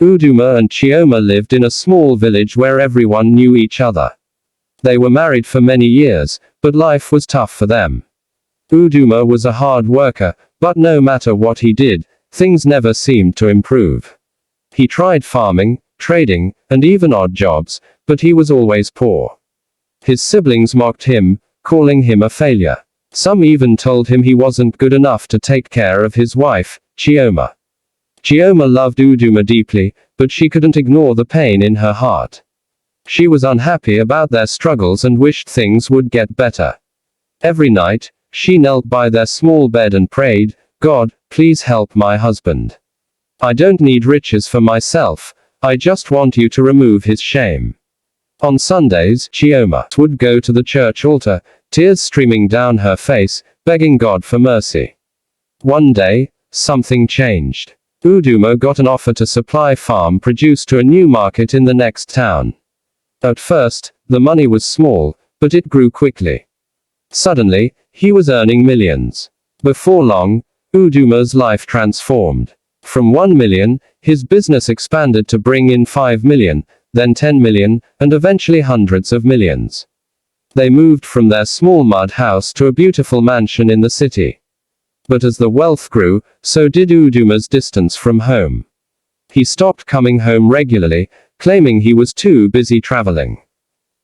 Uduma and Chioma lived in a small village where everyone knew each other. They were married for many years, but life was tough for them. Uduma was a hard worker, but no matter what he did, things never seemed to improve. He tried farming, trading, and even odd jobs, but he was always poor. His siblings mocked him, calling him a failure. Some even told him he wasn't good enough to take care of his wife, Chioma. Chioma loved Uduma deeply, but she couldn't ignore the pain in her heart. She was unhappy about their struggles and wished things would get better. Every night, she knelt by their small bed and prayed, "God, please help my husband. I don't need riches for myself, I just want you to remove his shame." On Sundays, Chioma would go to the church altar, tears streaming down her face, begging God for mercy. One day, something changed. Uduma got an offer to supply farm produce to a new market in the next town. At first, the money was small, but it grew quickly. Suddenly, he was earning millions. Before long, Uduma's life transformed. From 1 million, his business expanded to bring in 5 million, then 10 million, and eventually hundreds of millions. They moved from their small mud house to a beautiful mansion in the city. But as the wealth grew, so did Uduma's distance from home. He stopped coming home regularly, claiming he was too busy traveling.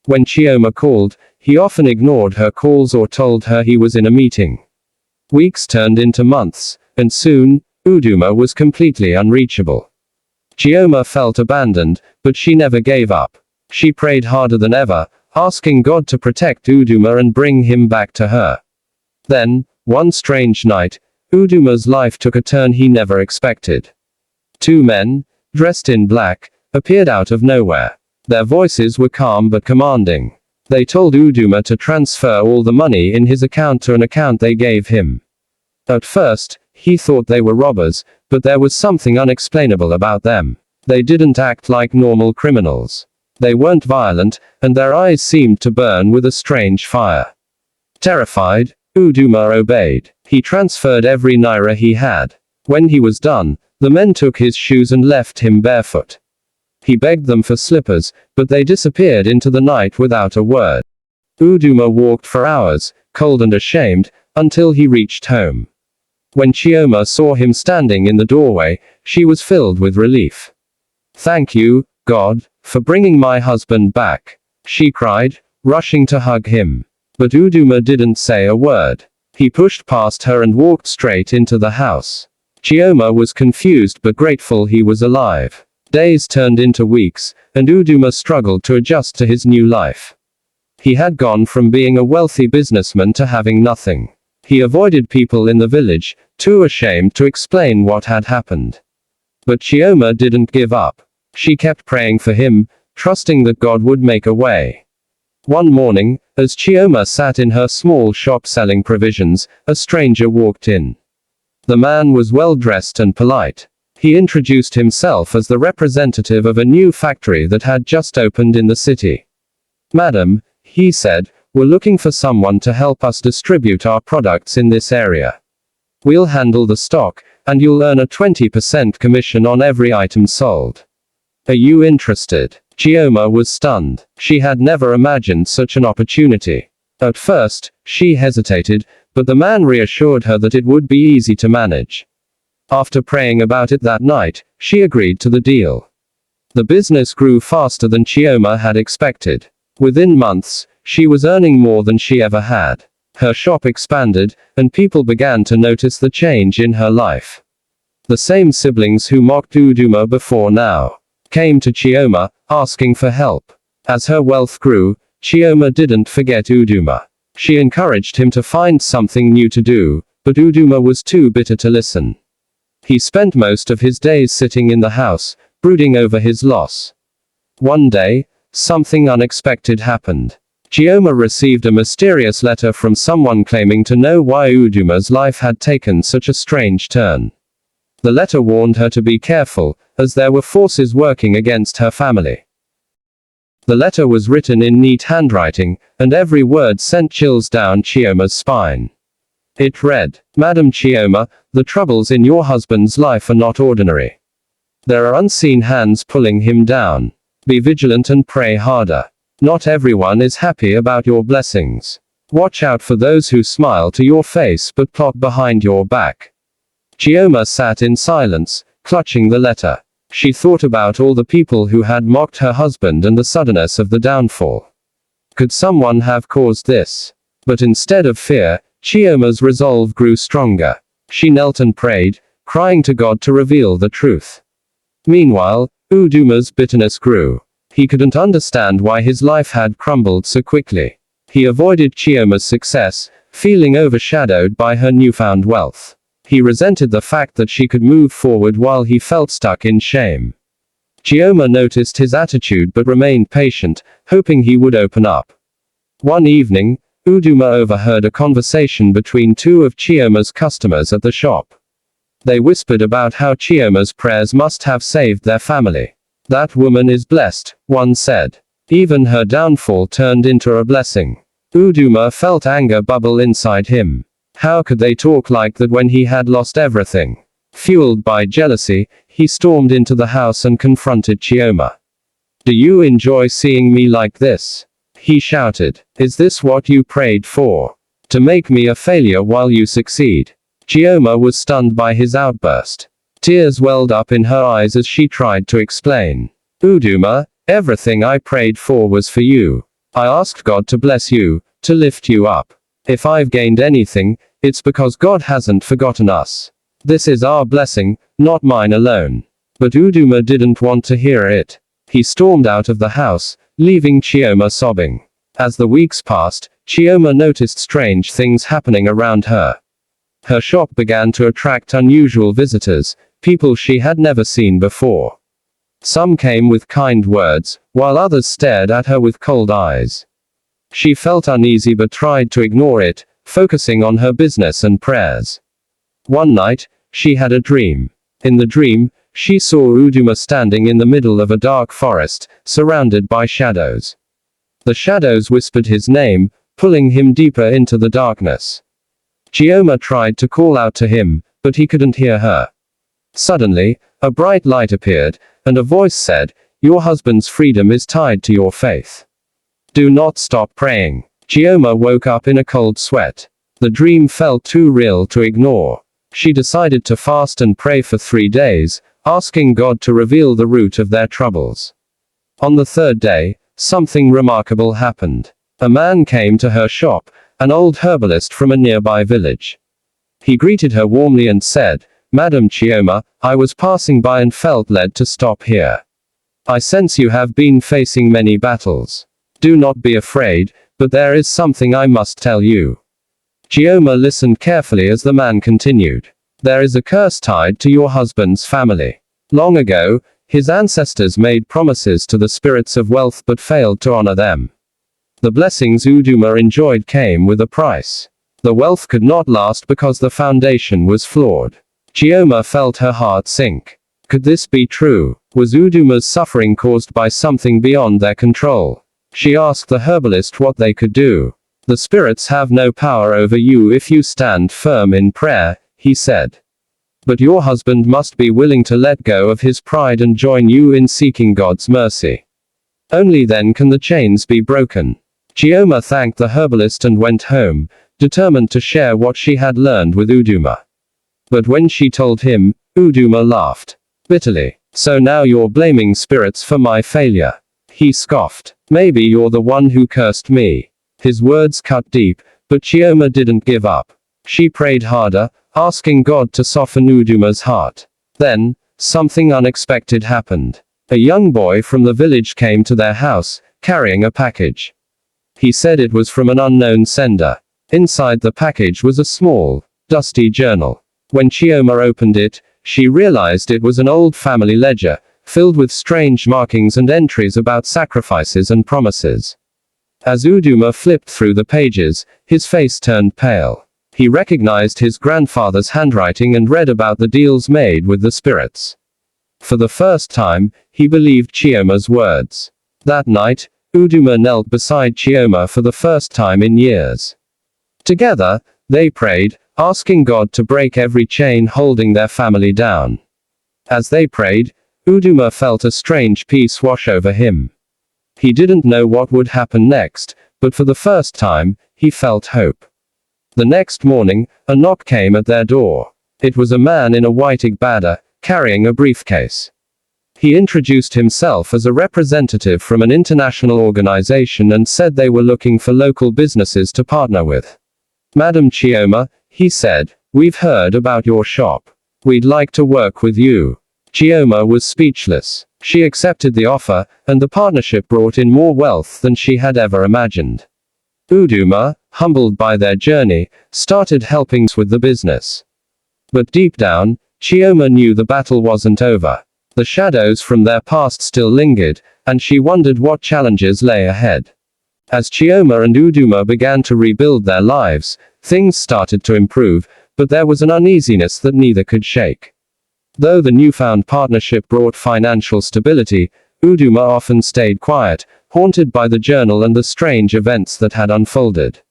When Chioma called, he often ignored her calls or told her he was in a meeting. Weeks turned into months, and soon, Uduma was completely unreachable. Chioma felt abandoned, but she never gave up. She prayed harder than ever, asking God to protect Uduma and bring him back to her. Then, one strange night, Uduma's life took a turn he never expected. Two men, dressed in black, appeared out of nowhere. Their voices were calm but commanding. They told Uduma to transfer all the money in his account to an account they gave him. At first, he thought they were robbers, but there was something unexplainable about them. They didn't act like normal criminals. They weren't violent, and their eyes seemed to burn with a strange fire. Terrified, Uduma obeyed. He transferred every naira he had. When he was done, the men took his shoes and left him barefoot. He begged them for slippers, but they disappeared into the night without a word. Uduma walked for hours, cold and ashamed, until he reached home. When Chioma saw him standing in the doorway, she was filled with relief. "Thank you, God, for bringing my husband back," she cried, rushing to hug him. But Uduma didn't say a word. He pushed past her and walked straight into the house. Chioma was confused but grateful he was alive. Days turned into weeks, and Uduma struggled to adjust to his new life. He had gone from being a wealthy businessman to having nothing. He avoided people in the village, too ashamed to explain what had happened. But Chioma didn't give up. She kept praying for him, trusting that God would make a way. One morning, as Chioma sat in her small shop selling provisions, a stranger walked in. The man was well dressed and polite. He introduced himself as the representative of a new factory that had just opened in the city. "Madam," he said, "we're looking for someone to help us distribute our products in this area. We'll handle the stock, and you'll earn a 20% commission on every item sold. Are you interested?" Chioma was stunned. She had never imagined such an opportunity. At first, she hesitated, but the man reassured her that it would be easy to manage. After praying about it that night, she agreed to the deal. The business grew faster than Chioma had expected. Within months, she was earning more than she ever had. Her shop expanded, and people began to notice the change in her life. The same siblings who mocked Uduma before now came to Chioma, asking for help. As her wealth grew, Chioma didn't forget Uduma. She encouraged him to find something new to do, but Uduma was too bitter to listen. He spent most of his days sitting in the house, brooding over his loss. One day, something unexpected happened. Chioma received a mysterious letter from someone claiming to know why Uduma's life had taken such a strange turn. The letter warned her to be careful, as there were forces working against her family. The letter was written in neat handwriting, and every word sent chills down Chioma's spine. It read, "Madam Chioma, the troubles in your husband's life are not ordinary. There are unseen hands pulling him down. Be vigilant and pray harder. Not everyone is happy about your blessings. Watch out for those who smile to your face but plot behind your back. Chioma sat in silence, clutching the letter. She thought about all the people who had mocked her husband and the suddenness of the downfall. Could someone have caused this? But instead of fear, Chioma's resolve grew stronger. She knelt and prayed, crying to God to reveal the truth. Meanwhile, Uduma's bitterness grew. He couldn't understand why his life had crumbled so quickly. He avoided Chioma's success, feeling overshadowed by her newfound wealth. He resented the fact that she could move forward while he felt stuck in shame. Chioma noticed his attitude but remained patient, hoping he would open up. One evening, Uduma overheard a conversation between two of Chioma's customers at the shop. They whispered about how Chioma's prayers must have saved their family. That woman is blessed, one said. Even her downfall turned into a blessing. Uduma felt anger bubble inside him. How could they talk like that when he had lost everything? Fueled by jealousy, he stormed into the house and confronted Chioma. Do you enjoy seeing me like this? He shouted. Is this what you prayed for? To make me a failure while you succeed? Chioma was stunned by his outburst. Tears welled up in her eyes as she tried to explain. Uduma, everything I prayed for was for you. I asked God to bless you, to lift you up. If I've gained anything, it's because God hasn't forgotten us. This is our blessing, not mine alone. But Uduma didn't want to hear it. He stormed out of the house, leaving Chioma sobbing. As the weeks passed, Chioma noticed strange things happening around her. Her shop began to attract unusual visitors, people she had never seen before. Some came with kind words, while others stared at her with cold eyes. She felt uneasy but tried to ignore it, focusing on her business and prayers. One night, she had a dream. In the dream, she saw Uduma standing in the middle of a dark forest, surrounded by shadows. The shadows whispered his name, pulling him deeper into the darkness. Chioma tried to call out to him, but he couldn't hear her. Suddenly, a bright light appeared, and a voice said, "Your husband's freedom is tied to your faith. Do not stop praying." Chioma woke up in a cold sweat. The dream felt too real to ignore. She decided to fast and pray for 3 days, asking God to reveal the root of their troubles. On the third day, something remarkable happened. A man came to her shop, an old herbalist from a nearby village. He greeted her warmly and said, "Madam Chioma, I was passing by and felt led to stop here. I sense you have been facing many battles. Do not be afraid, but there is something I must tell you." Chioma listened carefully as the man continued. "There is a curse tied to your husband's family. Long ago, his ancestors made promises to the spirits of wealth but failed to honor them. The blessings Uduma enjoyed came with a price. The wealth could not last because the foundation was flawed." Chioma felt her heart sink. Could this be true? Was Uduma's suffering caused by something beyond their control? She asked the herbalist what they could do. "The spirits have no power over you if you stand firm in prayer," he said. "But your husband must be willing to let go of his pride and join you in seeking God's mercy. Only then can the chains be broken." Chioma thanked the herbalist and went home, determined to share what she had learned with Uduma. But when she told him, Uduma laughed bitterly. "So now you're blaming spirits for my failure?" He scoffed. "Maybe you're the one who cursed me." His words cut deep, but Chioma didn't give up. She prayed harder, asking God to soften Uduma's heart. Then, something unexpected happened. A young boy from the village came to their house, carrying a package. He said it was from an unknown sender. Inside the package was a small, dusty journal. When Chioma opened it, she realized it was an old family ledger, filled with strange markings and entries about sacrifices and promises. As Uduma flipped through the pages, his face turned pale. He recognized his grandfather's handwriting and read about the deals made with the spirits. For the first time, he believed Chioma's words. That night, Uduma knelt beside Chioma for the first time in years. Together, they prayed, asking God to break every chain holding their family down. As they prayed, Uduma felt a strange peace wash over him. He didn't know what would happen next, but for the first time, he felt hope. The next morning, a knock came at their door. It was a man in a white igbada, carrying a briefcase. He introduced himself as a representative from an international organization and said they were looking for local businesses to partner with. Madam Chioma, he said, we've heard about your shop. We'd like to work with you. Chioma was speechless. She accepted the offer, and the partnership brought in more wealth than she had ever imagined. Uduma, humbled by their journey, started helping with the business. But deep down, Chioma knew the battle wasn't over. The shadows from their past still lingered, and she wondered what challenges lay ahead. As Chioma and Uduma began to rebuild their lives, things started to improve, but there was an uneasiness that neither could shake. Though the newfound partnership brought financial stability, Uduma often stayed quiet, haunted by the journal and the strange events that had unfolded.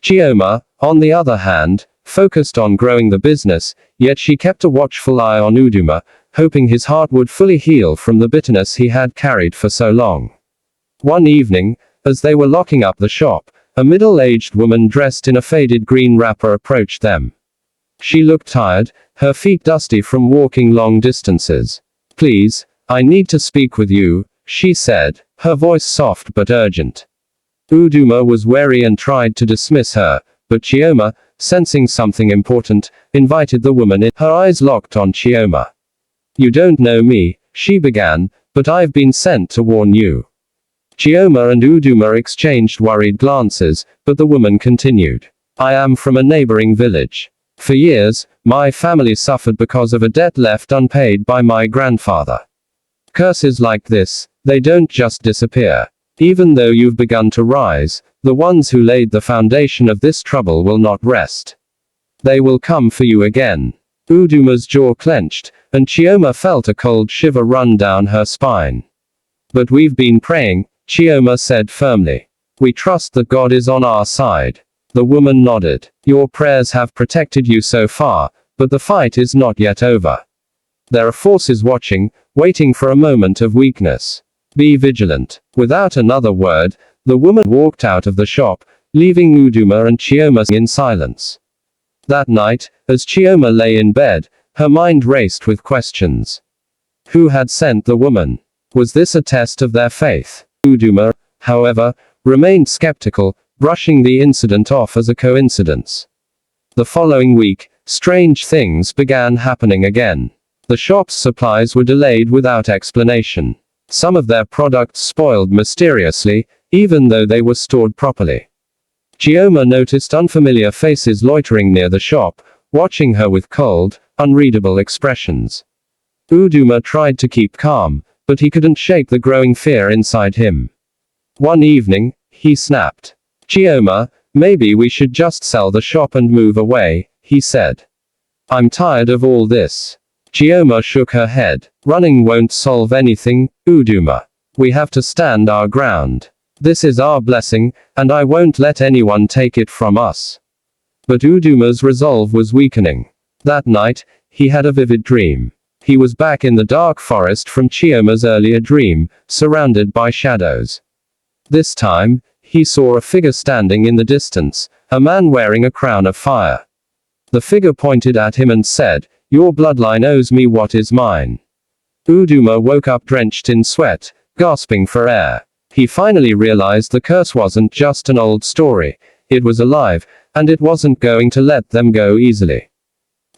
Chioma, on the other hand, focused on growing the business, yet she kept a watchful eye on Uduma, hoping his heart would fully heal from the bitterness he had carried for so long. One evening, as they were locking up the shop, a middle-aged woman dressed in a faded green wrapper approached them. She looked tired, her feet dusty from walking long distances. Please, I need to speak with you, she said, her voice soft but urgent. Uduma was wary and tried to dismiss her, but Chioma, sensing something important, invited the woman in. Her eyes locked on Chioma. You don't know me, she began, but I've been sent to warn you. Chioma and Uduma exchanged worried glances, but the woman continued. I am from a neighboring village. For years, my family suffered because of a debt left unpaid by my grandfather. Curses like this, they don't just disappear. Even though you've begun to rise, the ones who laid the foundation of this trouble will not rest. They will come for you again. Uduma's jaw clenched, and Chioma felt a cold shiver run down her spine. But we've been praying, Chioma said firmly. We trust that God is on our side. The woman nodded. Your prayers have protected you so far, but the fight is not yet over. There are forces watching, waiting for a moment of weakness. Be vigilant. Without another word, the woman walked out of the shop, leaving Uduma and Chioma in silence. That night, as Chioma lay in bed, her mind raced with questions. Who had sent the woman? Was this a test of their faith? Uduma, however, remained skeptical, brushing the incident off as a coincidence. The following week, strange things began happening again. The shop's supplies were delayed without explanation. Some of their products spoiled mysteriously, even though they were stored properly. Chioma noticed unfamiliar faces loitering near the shop, watching her with cold, unreadable expressions. Uduma tried to keep calm, but he couldn't shake the growing fear inside him. One evening, he snapped. Chioma, maybe we should just sell the shop and move away, he said. I'm tired of all this. Chioma shook her head. Running won't solve anything, Uduma. We have to stand our ground. This is our blessing, and I won't let anyone take it from us. But Uduma's resolve was weakening. That night, he had a vivid dream. He was back in the dark forest from Chioma's earlier dream, surrounded by shadows. This time, he saw a figure standing in the distance, a man wearing a crown of fire. The figure pointed at him and said, Your bloodline owes me what is mine. Uduma woke up drenched in sweat, gasping for air. He finally realized the curse wasn't just an old story, it was alive, and it wasn't going to let them go easily.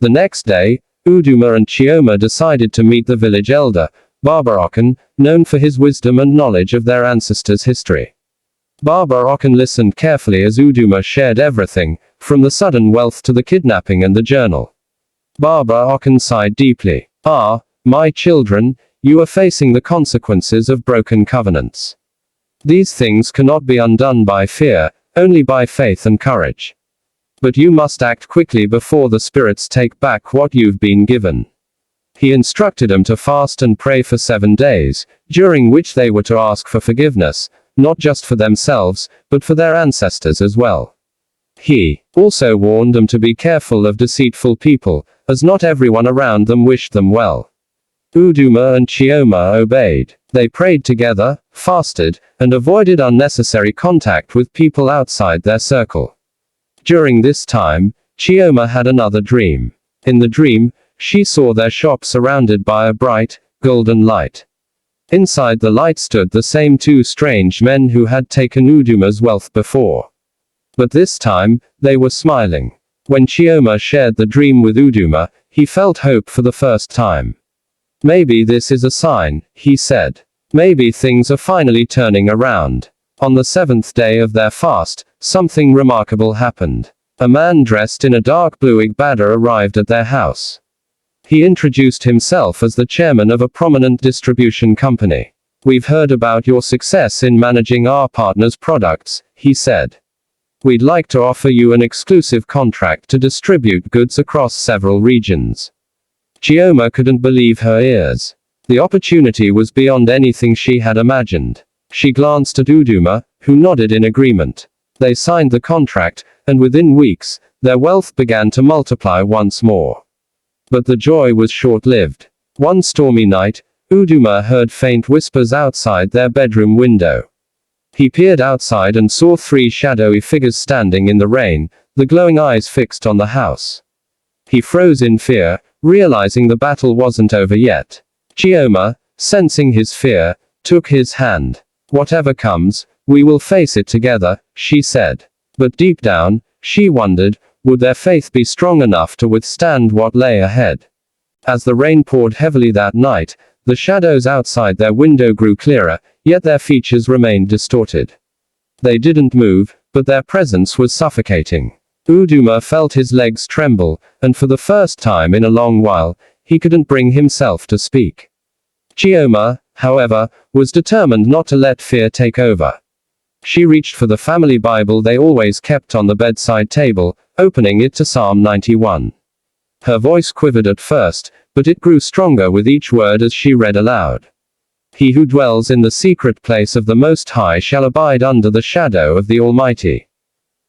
The next day, Uduma and Chioma decided to meet the village elder, Baba Okan, known for his wisdom and knowledge of their ancestors' history. Baba Okan listened carefully as Uduma shared everything, from the sudden wealth to the kidnapping and the journal. Baba Okan sighed deeply. Ah, my children, you are facing the consequences of broken covenants. These things cannot be undone by fear, only by faith and courage. But you must act quickly before the spirits take back what you've been given. He instructed them to fast and pray for 7 days, during which they were to ask for forgiveness, not just for themselves, but for their ancestors as well. He also warned them to be careful of deceitful people, as not everyone around them wished them well. Uduma and Chioma obeyed. They prayed together, fasted, and avoided unnecessary contact with people outside their circle. During this time, Chioma had another dream. In the dream, she saw their shop surrounded by a bright, golden light. Inside the light stood the same two strange men who had taken Uduma's wealth before. But this time, they were smiling. When Chioma shared the dream with Uduma, he felt hope for the first time. Maybe this is a sign, he said. Maybe things are finally turning around. On the seventh day of their fast, something remarkable happened. A man dressed in a dark blue igbada arrived at their house. He introduced himself as the chairman of a prominent distribution company. "We've heard about your success in managing our partners' products," he said. "We'd like to offer you an exclusive contract to distribute goods across several regions." Chioma couldn't believe her ears. The opportunity was beyond anything she had imagined. She glanced at Uduma, who nodded in agreement. They signed the contract, and within weeks, their wealth began to multiply once more. But the joy was short-lived. One stormy night, Uduma heard faint whispers outside their bedroom window. He peered outside and saw three shadowy figures standing in the rain, the glowing eyes fixed on the house. He froze in fear, realizing the battle wasn't over yet. Chioma, sensing his fear, took his hand. "Whatever comes, we will face it together," she said. But deep down, she wondered, would their faith be strong enough to withstand what lay ahead? As the rain poured heavily that night, the shadows outside their window grew clearer, yet their features remained distorted. They didn't move, but their presence was suffocating. Uduma felt his legs tremble, and for the first time in a long while, he couldn't bring himself to speak. Chioma, however, was determined not to let fear take over. She reached for the family Bible they always kept on the bedside table, opening it to Psalm 91. Her voice quivered at first, but it grew stronger with each word as she read aloud. "He who dwells in the secret place of the Most High shall abide under the shadow of the Almighty."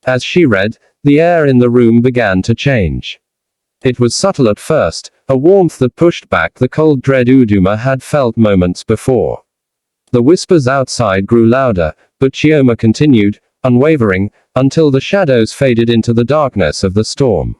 As she read, the air in the room began to change. It was subtle at first, a warmth that pushed back the cold dread Uduma had felt moments before. The whispers outside grew louder, but Chioma continued, unwavering, until the shadows faded into the darkness of the storm.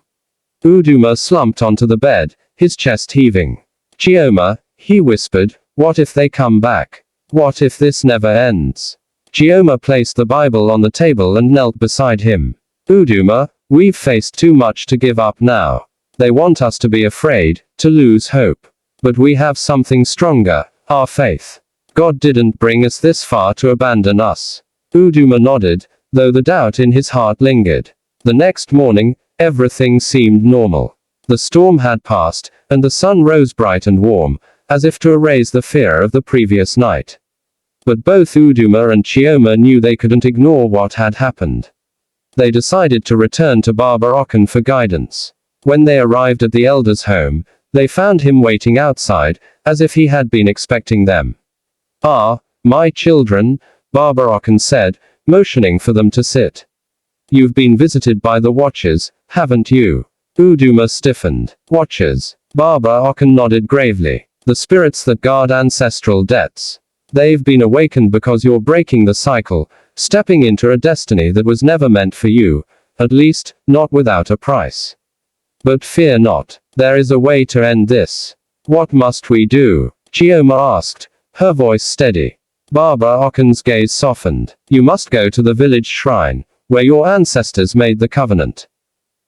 Uduma slumped onto the bed, his chest heaving. "Chioma," he whispered, "what if they come back? What if this never ends?" Chioma placed the Bible on the table and knelt beside him. "Uduma, we've faced too much to give up now. They want us to be afraid, to lose hope. But we have something stronger, our faith. God didn't bring us this far to abandon us." Uduma nodded, though the doubt in his heart lingered. The next morning, everything seemed normal. The storm had passed, and the sun rose bright and warm, as if to erase the fear of the previous night. But both Uduma and Chioma knew they couldn't ignore what had happened. They decided to return to Baba Okan for guidance. When they arrived at the elder's home, they found him waiting outside, as if he had been expecting them. "Ah, my children," Baba Okan said, motioning for them to sit. "You've been visited by the Watchers, haven't you?" Uduma stiffened. "Watchers?" Baba Okan nodded gravely. "The spirits that guard ancestral debts. They've been awakened because you're breaking the cycle, stepping into a destiny that was never meant for you, at least, not without a price. But fear not. There is a way to end this." "What must we do?" Chioma asked, her voice steady. Baba Okan's gaze softened. "You must go to the village shrine, where your ancestors made the covenant.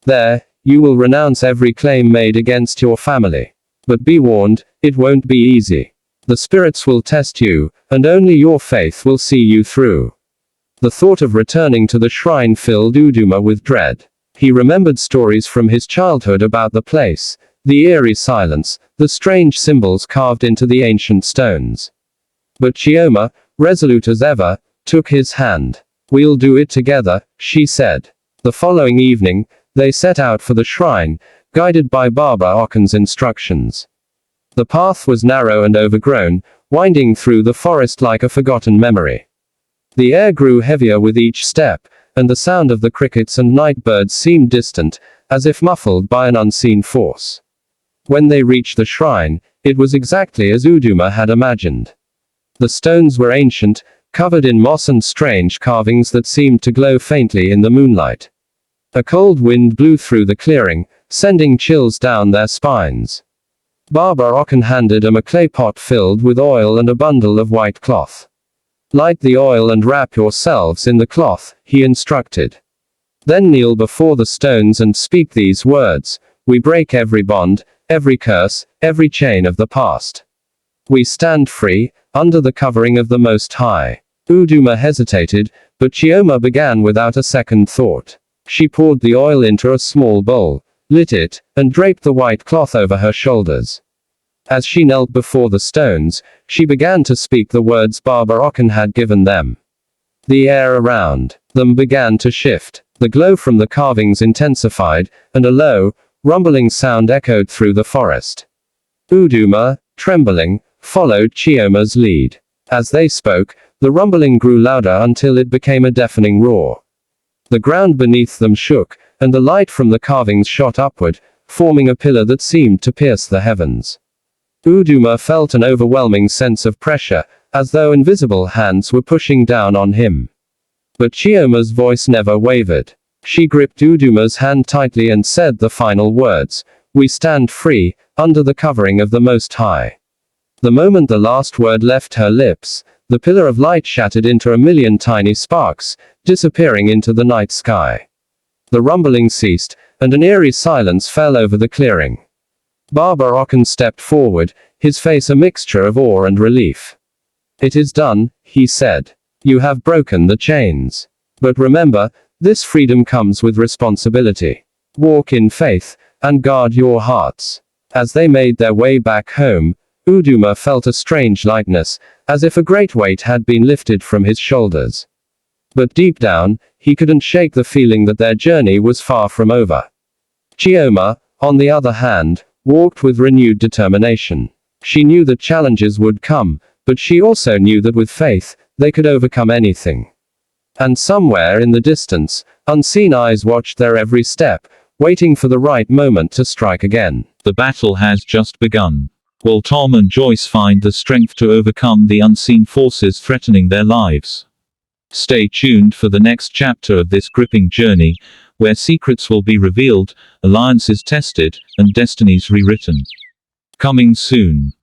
There, you will renounce every claim made against your family. But be warned, it won't be easy. The spirits will test you, and only your faith will see you through." The thought of returning to the shrine filled Uduma with dread. He remembered stories from his childhood about the place, the eerie silence, the strange symbols carved into the ancient stones. But Chioma, resolute as ever, took his hand. "We'll do it together," she said. The following evening, they set out for the shrine, guided by Baba Okan's instructions. The path was narrow and overgrown, winding through the forest like a forgotten memory. The air grew heavier with each step, and the sound of the crickets and night birds seemed distant, as if muffled by an unseen force. When they reached the shrine, it was exactly as Uduma had imagined. The stones were ancient, covered in moss and strange carvings that seemed to glow faintly in the moonlight. A cold wind blew through the clearing, sending chills down their spines. Baba Ocken handed him a clay pot filled with oil and a bundle of white cloth. Light the oil and wrap yourselves in the cloth, he instructed. Then kneel before the stones and speak these words: we break every bond, every curse, every chain of the past. We stand free, under the covering of the Most High. Uduma hesitated, but Chioma began without a second thought. She poured the oil into a small bowl, lit it, and draped the white cloth over her shoulders. As she knelt before the stones, she began to speak the words Baba Ocken had given them. The air around them began to shift. The glow from the carvings intensified, and a low, rumbling sound echoed through the forest. Uduma, trembling, followed Chioma's lead. As they spoke, the rumbling grew louder until it became a deafening roar. The ground beneath them shook, and the light from the carvings shot upward, forming a pillar that seemed to pierce the heavens. Uduma felt an overwhelming sense of pressure, as though invisible hands were pushing down on him. But Chioma's voice never wavered. She gripped Uduma's hand tightly and said the final words: we stand free, under the covering of the Most High. The moment the last word left her lips, the pillar of light shattered into a million tiny sparks, disappearing into the night sky. The rumbling ceased, and an eerie silence fell over the clearing. Baba Ocken stepped forward, his face a mixture of awe and relief. It is done, he said. You have broken the chains. But remember, this freedom comes with responsibility. Walk in faith, and guard your hearts. As they made their way back home, Uduma felt a strange lightness, as if a great weight had been lifted from his shoulders. But deep down, he couldn't shake the feeling that their journey was far from over. Chioma, on the other hand, walked with renewed determination. She knew that challenges would come, but she also knew that with faith, they could overcome anything. And somewhere in the distance, unseen eyes watched their every step, waiting for the right moment to strike again. The battle has just begun. Will Tom and Joyce find the strength to overcome the unseen forces threatening their lives? Stay tuned for the next chapter of this gripping journey, where secrets will be revealed, alliances tested, and destinies rewritten. Coming soon.